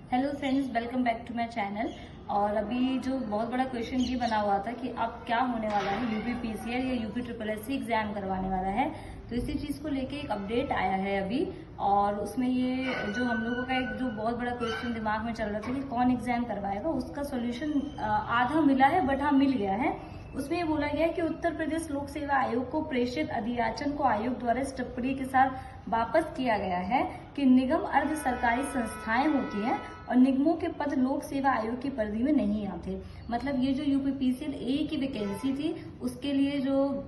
Hello friends, welcome back to my channel. और अभी जो बहुत बड़ा क्वेश्चन ये बना हुआ था कि अब क्या होने वाला है, यूपी पीसीएल या यूपी ट्रिपल एससी एग्जाम करवाने वाला है। तो इसी चीज को लेके एक अपडेट आया है अभी, और उसमें ये जो हम लोगों का एक जो बहुत बड़ा क्वेश्चन दिमाग में चल रहा था कि कौन एग्जाम करवाएगा, उसका सोल्यूशन आधा मिला है, बट हाँ मिल गया है। उसमें ये बोला गया है कि उत्तर प्रदेश लोक सेवा आयोग को प्रेषित अधियाचन को आयोग द्वारा इस टिप्पणी के साथ वापस किया गया है कि निगम अर्ध सरकारी संस्थाएं होती हैं और निगमों के पद लोक सेवा आयोग की परिधि में नहीं आते। मतलब ये जो यूपीपीसीएल ए की वैकेंसी थी, उसके लिए जो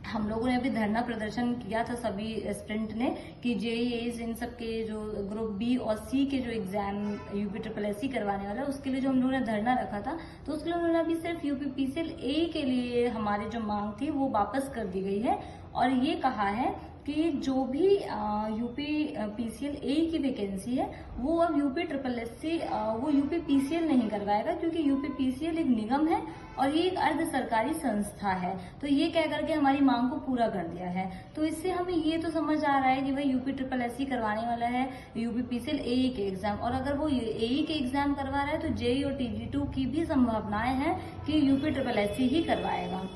हम लोगों ने अभी धरना प्रदर्शन किया था सभी एस्पिरेंट ने कि जेईई इन सब के जो ग्रुप बी और सी के जो एग्जाम यूपी ट्रिपल एससी करवाने वाला है, उसके लिए जो हम लोगों ने धरना रखा था, तो उसके लिए उन्होंने अभी सिर्फ यूपीपीसीएल ए के लिए हमारी जो मांग थी वो वापस कर दी गई है। और ये कहा है कि जो भी यूपी पीसीएल ए की वैकेंसी है वो अब यूपी ट्रिपल एससी वो यूपी पीसीएल नहीं करवाएगा, क्योंकि यूपी पीसीएल एक निगम है और ये एक अर्ध सरकारी संस्था है। तो ये कह करके हमारी मांग को पूरा कर दिया है। तो इससे हमें ये तो समझ आ रहा है कि भाई यूपी ट्रिपल एससी करवाने वाला है यूपी पीसीएल ए के एग्जाम, और अगर वो ए के एग्जाम करवा रहा है तो जेईई और टीजी2 की भी संभावनाएं हैं कि यूपी ट्रिपल एससी ही करवाएगा।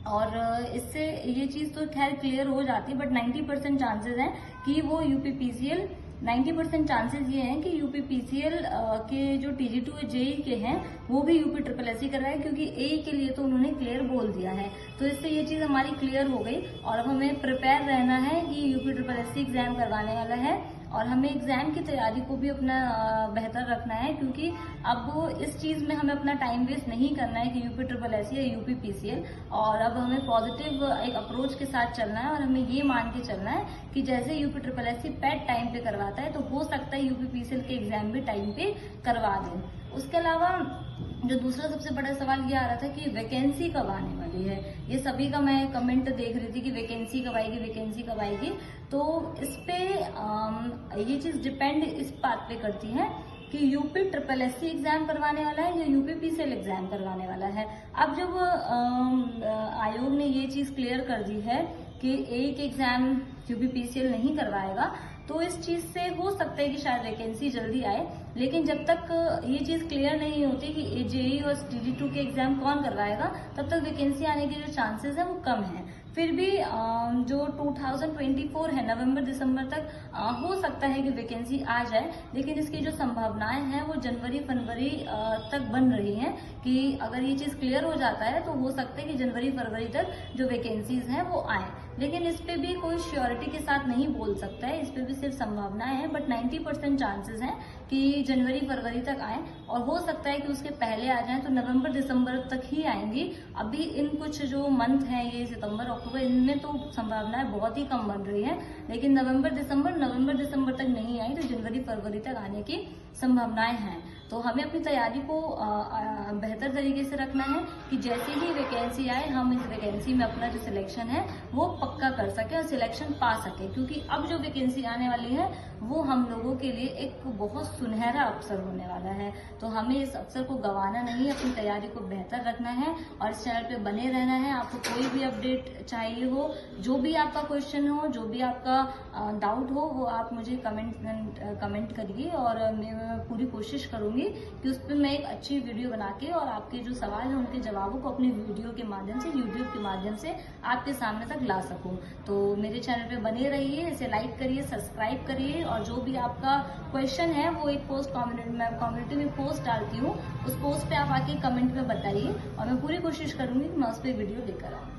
और इससे ये चीज तो खैर क्लियर हो जाती है, बट 90% चांसेस हैं कि वो यूपीपीसीएल 90% चांसेस ये हैं कि यूपीपीसीएल के जो टीजी2 जेईई के हैं वो भी यूपी ट्रिपल एससी कर रहा है, क्योंकि ए के लिए तो उन्होंने क्लियर बोल दिया है। तो इससे ये चीज हमारी क्लियर हो गई और अब हमें प्रिपेयर रहना है कि यूपी ट्रिपल एससी एग्जाम करवाने वाला है, और हमें एग्जाम की तैयारी को भी अपना बेहतर रखना है, क्योंकि अब इस चीज में हमें अपना टाइम वेस्ट नहीं करना है कि यूपी ट्रिपल एससी या यूपी पीसीएल। और अब हमें पॉजिटिव एक अप्रोच के साथ चलना है और हमें ये मान के चलना है कि जैसे UP triple SC PAT time पे करवाता है, तो हो सकता है यूपी पीसीएल के एग्जाम भी टाइम पे करवा दें। उसके अलावा जो दूसरा सबसे बड़ा सवाल ये आ रहा था कि वैकेंसी कब आने वाली है। ये सभी का मैं कमेंट देख रही थी कि वैकेंसी कब आएगी, वैकेंसी कब आएगी। तो इस पे ये चीज डिपेंड इस बात पे करती है कि यूपी ट्रिपल एससी एग्जाम करवाने वाला है या यूपी पीसीएल एग्जाम करवाने वाला है। अब जब आयोग ने ये चीज क्लियर कर दी है कि एक एग्जाम यूपी पीसीएल नहीं करवाएगा, तो इस चीज से हो सकता है कि शायद वैकेंसी जल्दी आए। लेकिन जब तक ये चीज क्लियर नहीं होती कि जेईई और टीजी2 के एग्जाम कौन करवाएगा, तब तक वैकेंसी आने के जो चांसेस हैं वो कम है। फिर भी जो 2024 है, नवंबर दिसंबर तक हो सकता है कि वैकेंसी आ जाए, लेकिन इसकी जो संभावनाएं हैं वो जनवरी फरवरी तक बन रही हैं कि अगर ये चीज क्लियर हो जाता है तो हो सकता है कि जनवरी फरवरी तक जो वैकेंसीज हैं वो आए। लेकिन इस पे भी कोई श्योरिटी के साथ नहीं बोल सकता है, इस पे भी सिर्फ संभावनाएं हैं, बट 90% चांसेस हैं कि जनवरी फरवरी तक आए, और हो सकता है कि उसके पहले आ जाए तो नवंबर दिसंबर तक ही आएंगी। अभी इन कुछ जो मंथ हैं, ये सितंबर अक्टूबर, इनमें तो संभावनाएं बहुत ही कम बन रही है, लेकिन नवंबर दिसंबर तक नहीं आई तो जनवरी फरवरी तक आने की संभावनाएं हैं। तो हमें अपनी तैयारी को बेहतर तरीके से रखना है कि जैसे ही वैकेंसी आए हम इस वैकेंसी में अपना जो सिलेक्शन है वो पक्का कर सके और सिलेक्शन पा सके, क्योंकि अब जो वैकेंसी आने वाली है वो हम लोगों के लिए एक बहुत सुनहरा अवसर होने वाला है। तो हमें इस अवसर को गंवाना नहीं है, अपनी तैयारी को बेहतर रखना है और इस चैनल पे बने रहना है। आपको कोई भी अपडेट चाहिए हो, जो भी आपका क्वेश्चन हो, जो भी आपका डाउट हो, वो आप मुझे कमेंट करिए और मैं पूरी कोशिश करूंगी कि उस पर मैं एक अच्छी वीडियो बना के और आपके जो सवाल हैं उनके जवाबों को अपनी वीडियो के माध्यम से, यूट्यूब के माध्यम से आपके सामने तक ला सकूं। तो मेरे चैनल पे बने रहिए, इसे लाइक करिए, सब्सक्राइब करिए, और जो भी आपका क्वेश्चन है वो एक पोस्ट कम्युनिटी में पोस्ट डालती हूँ, उस पोस्ट पे आप आके कमेंट में बताइए और मैं पूरी कोशिश करूंगी कि मैं उस पर वीडियो लेकर आऊँ।